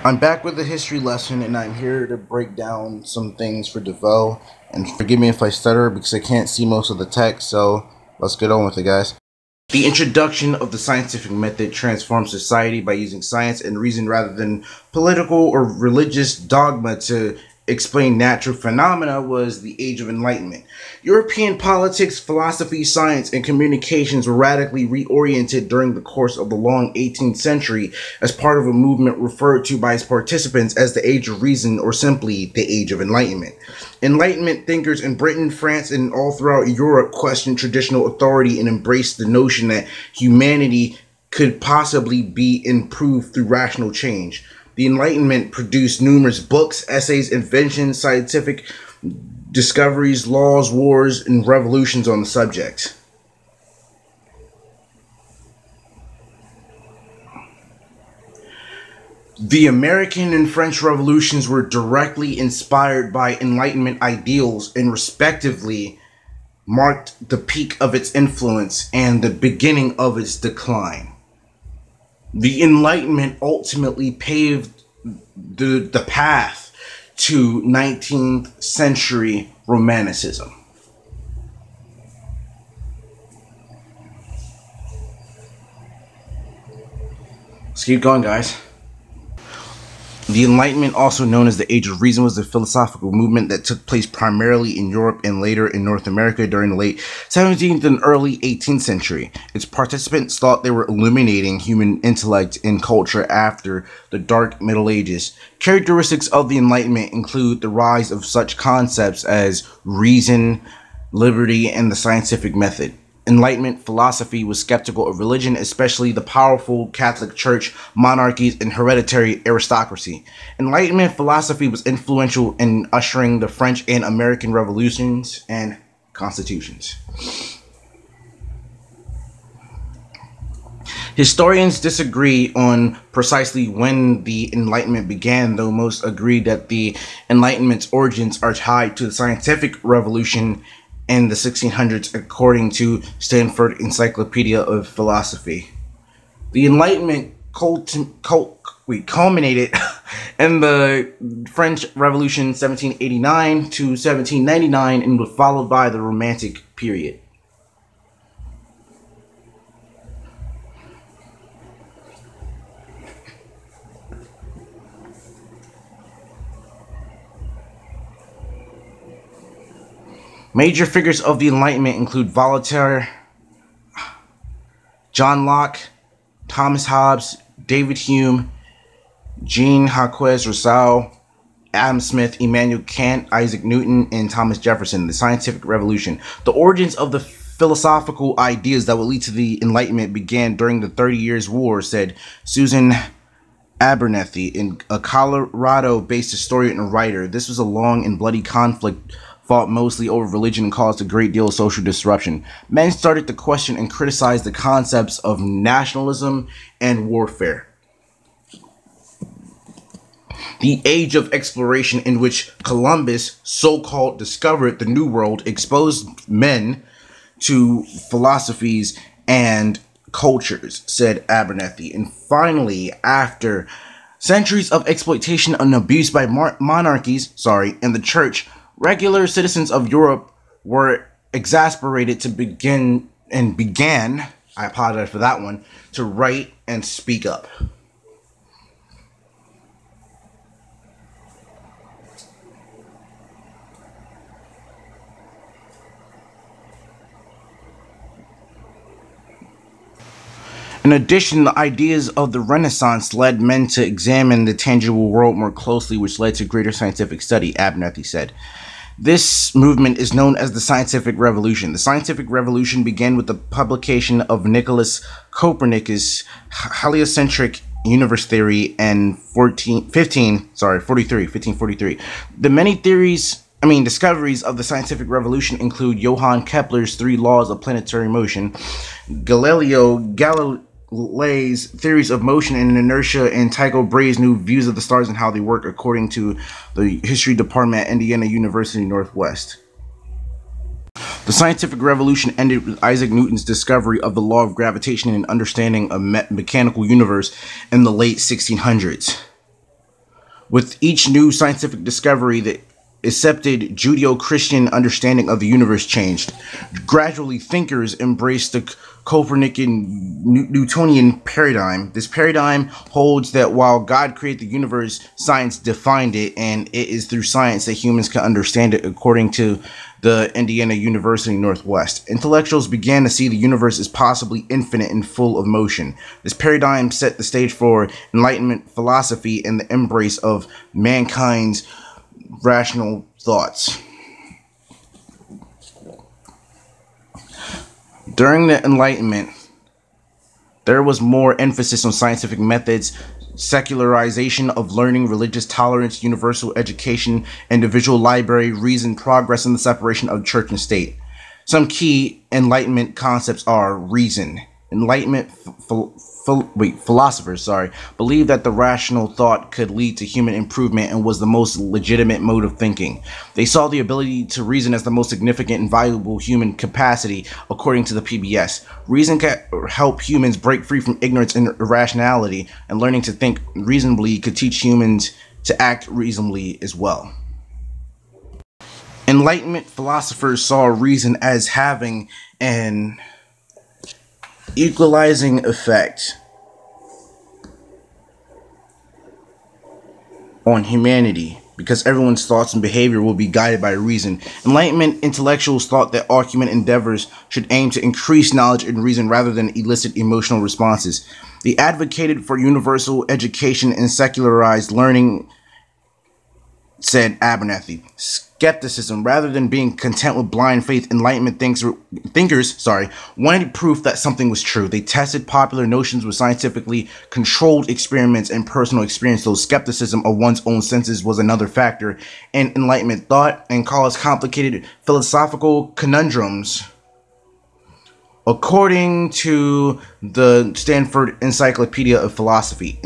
I'm back with a history lesson, and I'm here to break down some things for DeVoe. And forgive me if I stutter because I can't see most of the text, so let's get on with it, guys. The introduction of the scientific method transforms society by using science and reason rather than political or religious dogma to explain natural phenomena was the Age of Enlightenment. European politics, philosophy, science, and communications were radically reoriented during the course of the long 18th century as part of a movement referred to by its participants as the Age of Reason, or simply the Age of Enlightenment. Enlightenment thinkers in Britain, France, and all throughout Europe questioned traditional authority and embraced the notion that humanity could possibly be improved through rational change. The Enlightenment produced numerous books, essays, inventions, scientific discoveries, laws, wars, and revolutions on the subject. The American and French revolutions were directly inspired by Enlightenment ideals and respectively marked the peak of its influence and the beginning of its decline. The Enlightenment ultimately paved the path to 19th century Romanticism. Let's keep going, guys. The Enlightenment, also known as the Age of Reason, was a philosophical movement that took place primarily in Europe and later in North America during the late 17th and early 18th century. Its participants thought they were illuminating human intellect and culture after the Dark Middle Ages. Characteristics of the Enlightenment include the rise of such concepts as reason, liberty, and the scientific method. Enlightenment philosophy was skeptical of religion, especially the powerful Catholic Church, monarchies, and hereditary aristocracy. Enlightenment philosophy was influential in ushering the French and American revolutions and constitutions. Historians disagree on precisely when the Enlightenment began, though most agree that the Enlightenment's origins are tied to the scientific revolution in the 1600s, according to Stanford Encyclopedia of Philosophy. The Enlightenment culminated in the French Revolution 1789 to 1799 and was followed by the Romantic period. Major figures of the Enlightenment include Voltaire, John Locke, Thomas Hobbes, David Hume, Jean-Jacques Rousseau, Adam Smith, Immanuel Kant, Isaac Newton, and Thomas Jefferson. The Scientific Revolution. The origins of the philosophical ideas that would lead to the Enlightenment began during the 30 Years' War, said Susan Abernethy, a Colorado-based historian and writer. This was a long and bloody conflict fought mostly over religion and caused a great deal of social disruption. Men started to question and criticize the concepts of nationalism and warfare. The Age of Exploration, in which Columbus so-called discovered the New World, exposed men to philosophies and cultures, said Abernethy. And finally, after centuries of exploitation and abuse by monarchies, and the church, regular citizens of Europe were exasperated to began, I apologize for that one, to write and speak up. In addition, the ideas of the Renaissance led men to examine the tangible world more closely, which led to greater scientific study, Abernethy said. This movement is known as the Scientific Revolution. The Scientific Revolution began with the publication of Nicholas Copernicus' heliocentric universe theory in 1543. The many discoveries of the Scientific Revolution include Johann Kepler's 3 laws of planetary motion, Galileo Galilei's theories of motion and inertia, and Tycho Brahe's new views of the stars and how they work, according to the history department at Indiana University Northwest. The scientific revolution ended with Isaac Newton's discovery of the law of gravitation and understanding of mechanical universe in the late 1600s. With each new scientific discovery, the accepted Judeo-Christian understanding of the universe changed. Gradually, thinkers embraced the Copernican Newtonian paradigm. This paradigm holds that while God created the universe, science defined it, and it is through science that humans can understand it, according to the Indiana University Northwest. Intellectuals began to see the universe as possibly infinite and full of motion. This paradigm set the stage for Enlightenment philosophy and the embrace of mankind's rational thoughts. During the Enlightenment, there was more emphasis on scientific methods, secularization of learning, religious tolerance, universal education, individual library, reason, progress, and the separation of church and state. Some key Enlightenment concepts are reason. Enlightenment philosophers believed that the rational thought could lead to human improvement and was the most legitimate mode of thinking. They saw the ability to reason as the most significant and valuable human capacity, according to the PBS. Reason can help humans break free from ignorance and irrationality, and learning to think reasonably could teach humans to act reasonably as well. Enlightenment philosophers saw reason as having an equalizing effect on humanity because everyone's thoughts and behavior will be guided by reason. Enlightenment intellectuals thought that all human endeavors should aim to increase knowledge and reason rather than elicit emotional responses. They advocated for universal education and secularized learning, said Abernathy. Skepticism, rather than being content with blind faith, Enlightenment thinkers wanted proof that something was true. They tested popular notions with scientifically controlled experiments and personal experience, though skepticism of one's own senses was another factor in Enlightenment thought and caused complicated philosophical conundrums. According to the Stanford Encyclopedia of Philosophy,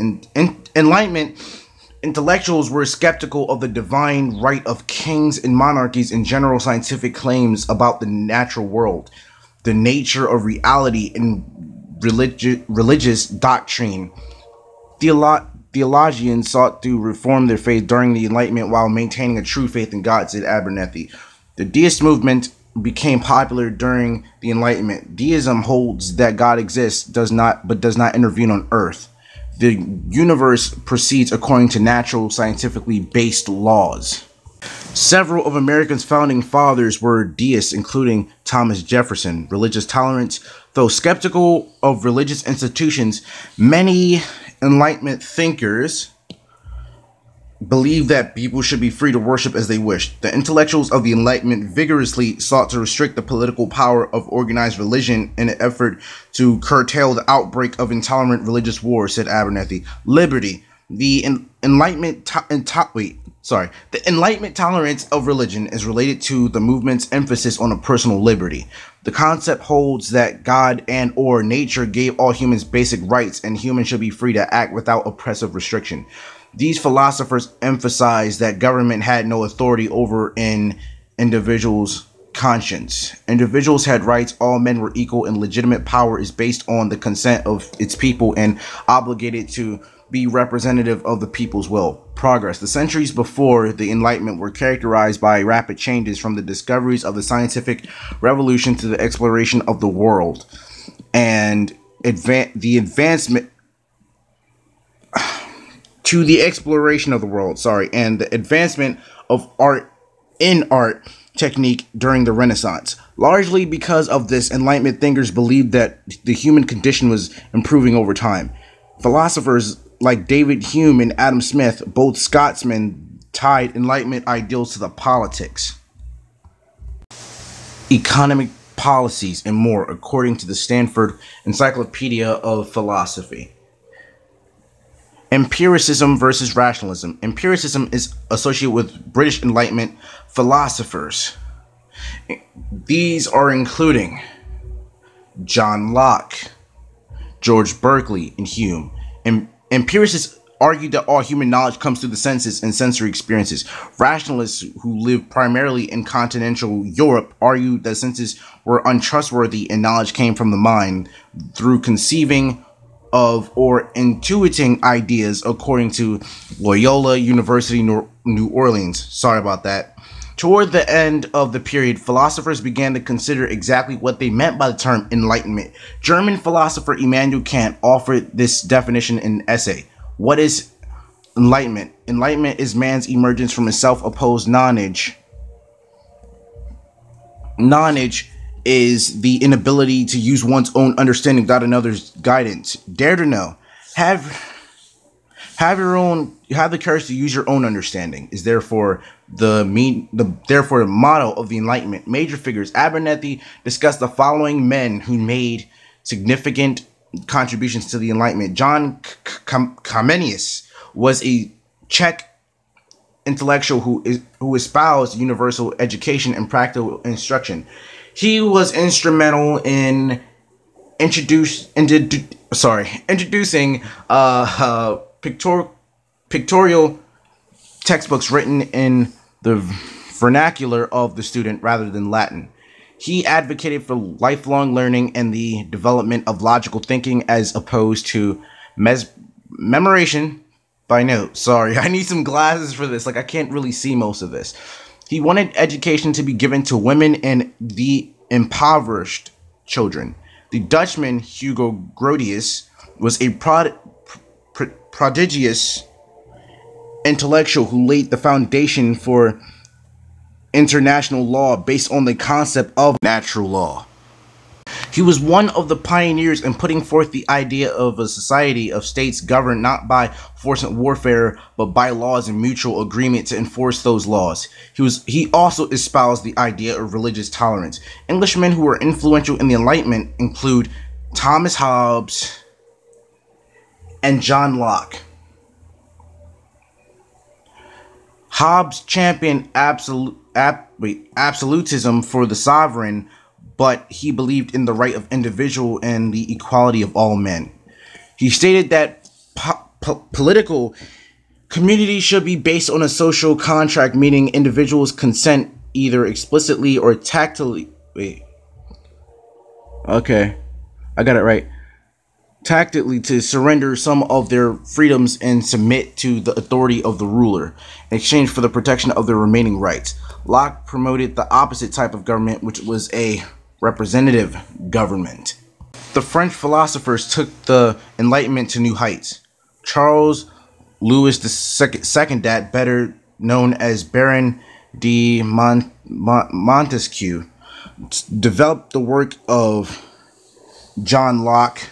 Enlightenment intellectuals were skeptical of the divine right of kings and monarchies and general scientific claims about the natural world, the nature of reality, and religious doctrine. Theologians sought to reform their faith during the Enlightenment while maintaining a true faith in God, said Abernathy. The Deus Movement became popular during the Enlightenment. Deism holds that God exists, does not intervene on earth. The universe proceeds according to natural, scientifically based laws. Several of America's founding fathers were deists, including Thomas Jefferson. Religious tolerance. Though skeptical of religious institutions, many Enlightenment thinkers believed that people should be free to worship as they wished. The intellectuals of the Enlightenment vigorously sought to restrict the political power of organized religion in an effort to curtail the outbreak of intolerant religious war, said Abernathy. Liberty. The Enlightenment tolerance of religion is related to the movement's emphasis on a personal liberty. The concept holds that God and or nature gave all humans basic rights and humans should be free to act without oppressive restriction. These philosophers emphasized that government had no authority over an individual's conscience. Individuals had rights, all men were equal, and legitimate power is based on the consent of its people and obligated to be representative of the people's will. Progress. The centuries before the Enlightenment were characterized by rapid changes, from the discoveries of the scientific revolution to the exploration of the world and the advancement of art technique during the Renaissance. Largely because of this, Enlightenment thinkers believed that the human condition was improving over time. Philosophers like David Hume and Adam Smith, both Scotsmen, tied Enlightenment ideals to the politics, economic policies, and more, according to the Stanford Encyclopedia of Philosophy. Empiricism versus Rationalism. Empiricism is associated with British Enlightenment philosophers. These are including John Locke, George Berkeley, and Hume. Empiricists argued that all human knowledge comes through the senses and sensory experiences. Rationalists, who lived primarily in continental Europe, argued that senses were untrustworthy and knowledge came from the mind through conceiving of or intuiting ideas, according to Loyola University, New Orleans. Sorry about that. Toward the end of the period, philosophers began to consider exactly what they meant by the term enlightenment. German philosopher Immanuel Kant offered this definition in an essay. What is enlightenment? Enlightenment is man's emergence from a self-opposed knowledge. Knowledge is the inability to use one's own understanding without another's guidance. Dare to know. Have the courage to use your own understanding is therefore the motto of the Enlightenment. Major figures. Abernethy discussed the following men who made significant contributions to the Enlightenment. John Comenius was a Czech intellectual who espoused universal education and practical instruction. He was instrumental in introducing pictorial textbooks written in the vernacular of the student rather than Latin. He advocated for lifelong learning and the development of logical thinking as opposed to memorization by note. Sorry, I need some glasses for this. Like, I can't really see most of this. He wanted education to be given to women and the impoverished children. The Dutchman Hugo Grotius was a prodigious intellectual who laid the foundation for international law based on the concept of natural law. He was one of the pioneers in putting forth the idea of a society of states governed not by force and warfare, but by laws and mutual agreement to enforce those laws. He also espoused the idea of religious tolerance. Englishmen who were influential in the Enlightenment include Thomas Hobbes and John Locke. Hobbes championed absolutism for the sovereign, but he believed in the right of individual and the equality of all men. He stated that political community should be based on a social contract, meaning individuals consent either explicitly or tacitly. Tacitly to surrender some of their freedoms and submit to the authority of the ruler in exchange for the protection of their remaining rights. Locke promoted the opposite type of government, which was a representative government. The French philosophers took the Enlightenment to new heights. Charles Louis II, better known as Baron de Montesquieu, developed the work of John Locke.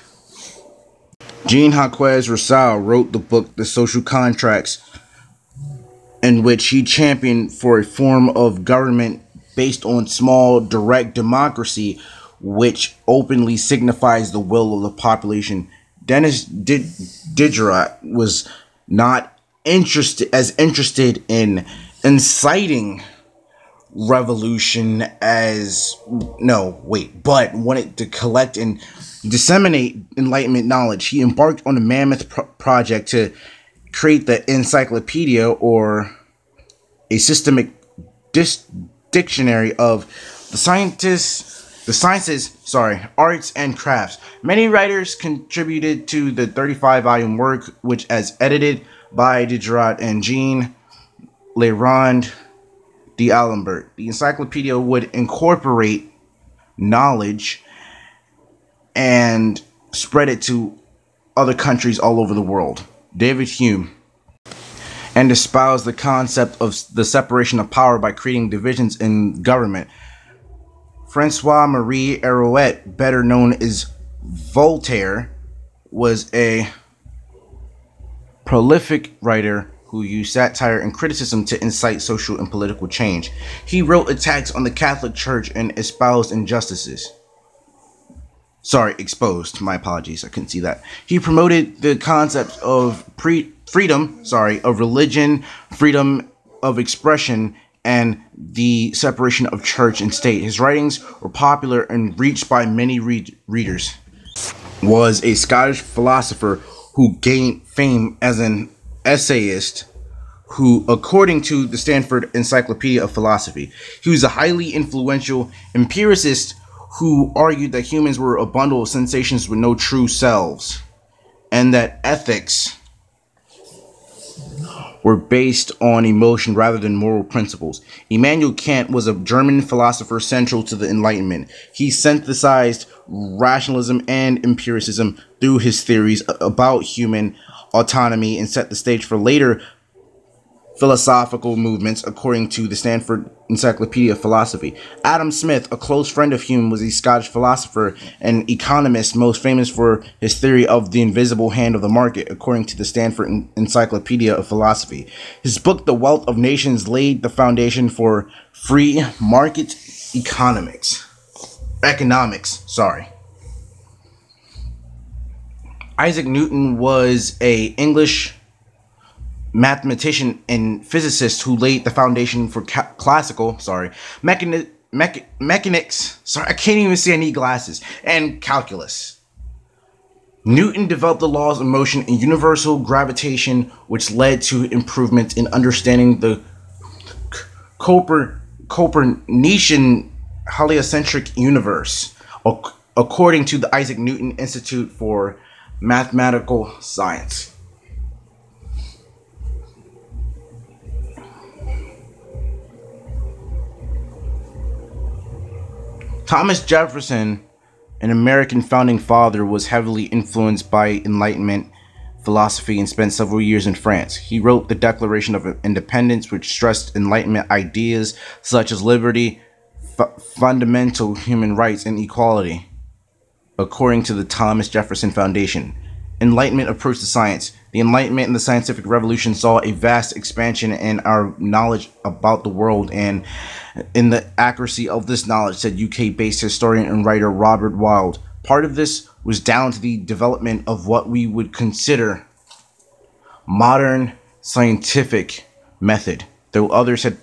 Jean-Jacques Rousseau wrote the book The Social Contracts, in which he championed for a form of government based on small, direct democracy, which openly signifies the will of the population. Denis Diderot was not interested in inciting revolution but wanted to collect and disseminate Enlightenment knowledge. He embarked on a mammoth project to create the encyclopedia, or a systemic dictionary of the sciences, arts and crafts. Many writers contributed to the 35-volume work, which as edited by Diderot and Jean Leyrand d'Alembert. The encyclopedia would incorporate knowledge and spread it to other countries all over the world. David Hume and espoused the concept of the separation of power by creating divisions in government. Francois-Marie Arouet, better known as Voltaire, was a prolific writer who used satire and criticism to incite social and political change. He wrote attacks on the Catholic Church and espoused injustices. Exposed. My apologies, I couldn't see that. He promoted the concept of freedom of religion, freedom of expression, and the separation of church and state. His writings were popular and reached by many readers. Was a Scottish philosopher who gained fame as an essayist who, according to the Stanford Encyclopedia of Philosophy, he was a highly influential empiricist who argued that humans were a bundle of sensations with no true selves. and that ethics were based on emotion rather than moral principles. Immanuel Kant was a German philosopher central to the Enlightenment. He synthesized rationalism and empiricism through his theories about human autonomy and set the stage for later philosophical movements, according to the Stanford Encyclopedia of Philosophy. Adam Smith, a close friend of Hume, was a Scottish philosopher and economist most famous for his theory of the invisible hand of the market, according to the Stanford Encyclopedia of Philosophy. His book, The Wealth of Nations, laid the foundation for free market economics. Isaac Newton was an English mathematician and physicist who laid the foundation for mechanics. Sorry, I can't even see, I need glasses. And calculus. Newton developed the laws of motion and universal gravitation, which led to improvements in understanding the Copernican heliocentric universe, according to the Isaac Newton Institute for Mathematical Science. Thomas Jefferson, an American founding father, was heavily influenced by Enlightenment philosophy and spent several years in France. He wrote the Declaration of Independence, which stressed Enlightenment ideas such as liberty, fundamental human rights, and equality, according to the Thomas Jefferson Foundation. Enlightenment approach to science. The Enlightenment and the scientific revolution saw a vast expansion in our knowledge about the world and in the accuracy of this knowledge, said UK-based historian and writer Robert Wilde. Part of this was down to the development of what we would consider modern scientific method. Though others had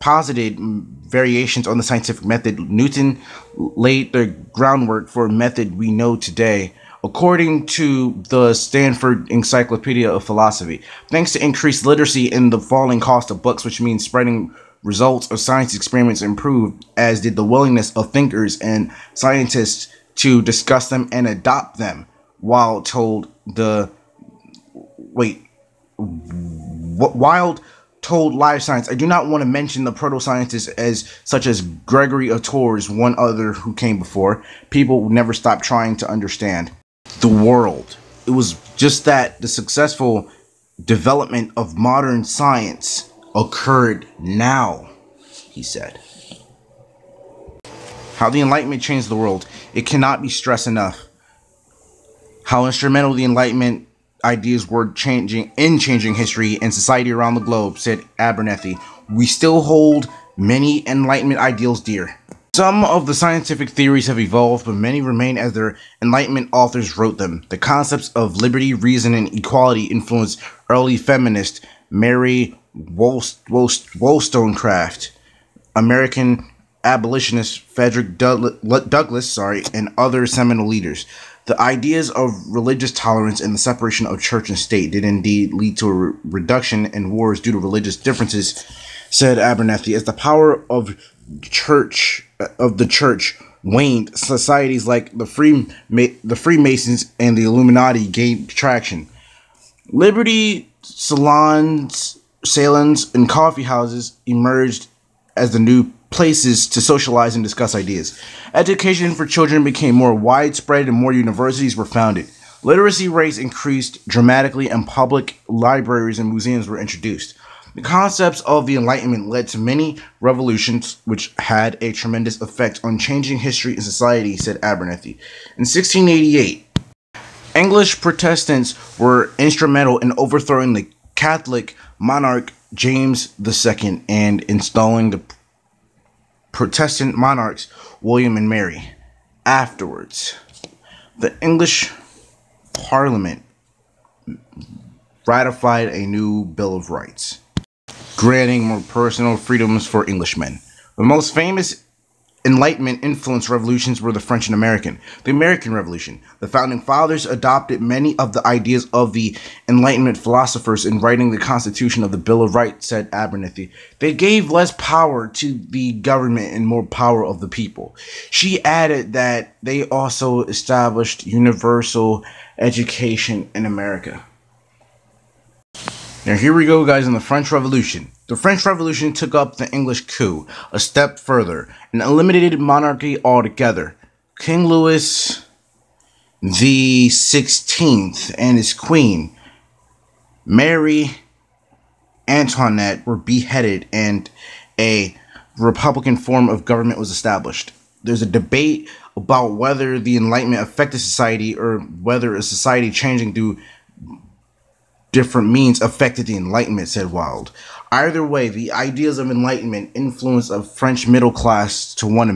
posited variations on the scientific method, Newton laid the groundwork for a method we know today, according to the Stanford Encyclopedia of Philosophy. Thanks to increased literacy and the falling cost of books, which means spreading results of science experiments improved, as did the willingness of thinkers and scientists to discuss them and adopt them. Wilde told Live Science, I do not want to mention the proto-scientists such as Gregory of Tours, one other who came before. People never stop trying to understand the world. It was just that the successful development of modern science occurred now, he said. How the Enlightenment changed the world. It cannot be stressed enough how instrumental the Enlightenment ideas were changing history and society around the globe, said Abernethy. We still hold many Enlightenment ideals dear. Some of the scientific theories have evolved, but many remain as their Enlightenment authors wrote them. The concepts of liberty, reason, and equality influenced early feminists Mary Wollstonecraft, American abolitionist Frederick Douglass, and other seminal leaders. The ideas of religious tolerance and the separation of church and state did indeed lead to a reduction in wars due to religious differences, said Abernethy. As the power of the church waned, societies like the Freemasons and the Illuminati gained traction. Liberty salons, and coffee houses emerged as the new places to socialize and discuss ideas. Education for children became more widespread and more universities were founded. Literacy rates increased dramatically and public libraries and museums were introduced. The concepts of the Enlightenment led to many revolutions which had a tremendous effect on changing history and society, said Abernethy. In 1688, English Protestants were instrumental in overthrowing the Catholic monarch James II and installing the Protestant monarchs William and Mary. Afterwards, the English Parliament ratified a new Bill of Rights, granting more personal freedoms for Englishmen. The most famous Enlightenment influenced revolutions were the French and American. The American Revolution. The Founding Fathers adopted many of the ideas of the Enlightenment philosophers in writing the Constitution of the Bill of Rights, said Abernethy. They gave less power to the government and more power of the people. She added that they also established universal education in America. Now here we go, guys, in the French Revolution. The French Revolution took up the English coup a step further and eliminated monarchy altogether. King Louis the 16th and his queen, Mary Antoinette, were beheaded and a republican form of government was established. There's a debate about whether the Enlightenment affected society or whether a society changing through different means affected the Enlightenment, said Wilde. Either way, the ideas of Enlightenment influence of French middle class to want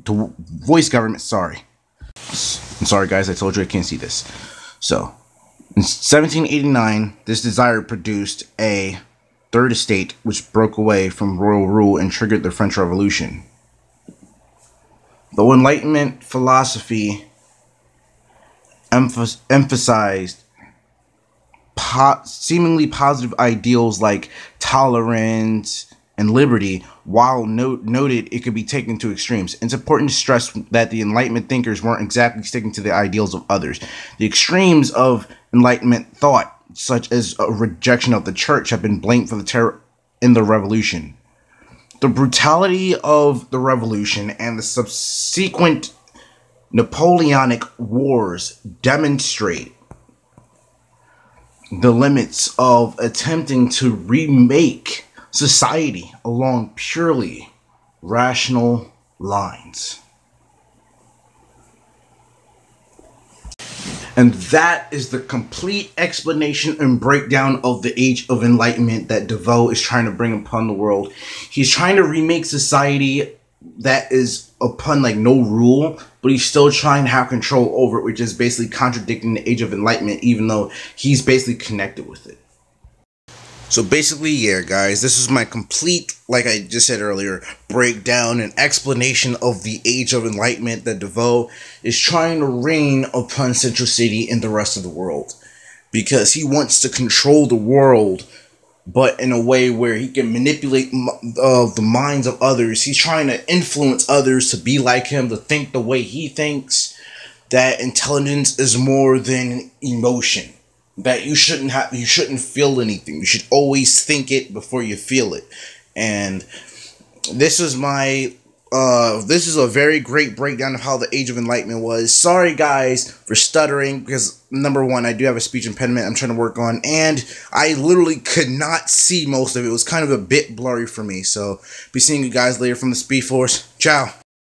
to voice government. I'm sorry, guys. I told you I can't see this. So, in 1789, this desire produced a third estate, which broke away from royal rule and triggered the French Revolution. Though Enlightenment philosophy emphasized seemingly positive ideals like tolerance and liberty, while noted it could be taken to extremes. It's important to stress that the Enlightenment thinkers weren't exactly sticking to the ideals of others. The extremes of Enlightenment thought, such as a rejection of the church, have been blamed for the terror in the revolution. The brutality of the revolution and the subsequent Napoleonic wars demonstrate the limits of attempting to remake society along purely rational lines. And that is the complete explanation and breakdown of the Age of Enlightenment that Devoe is trying to bring upon the world. He's trying to remake society that is upon like no rule, but he's still trying to have control over it, which is basically contradicting the Age of Enlightenment, even though he's basically connected with it. So basically, yeah, guys, this is my complete, like I just said earlier, breakdown and explanation of the Age of Enlightenment that Devoe is trying to reign upon Central City and the rest of the world. Because he wants to control the world, but in a way where he can manipulate the minds of others. He's trying to influence others to be like him, to think the way he thinks, that intelligence is more than emotion. That you shouldn't feel anything. You should always think it before you feel it. And this is this is a very great breakdown of how the Age of Enlightenment was. Sorry guys for stuttering, because number one, I do have a speech impediment I'm trying to work on, and I literally could not see most of it. It was kind of a bit blurry for me. So be seeing you guys later from the Speed Force. Ciao.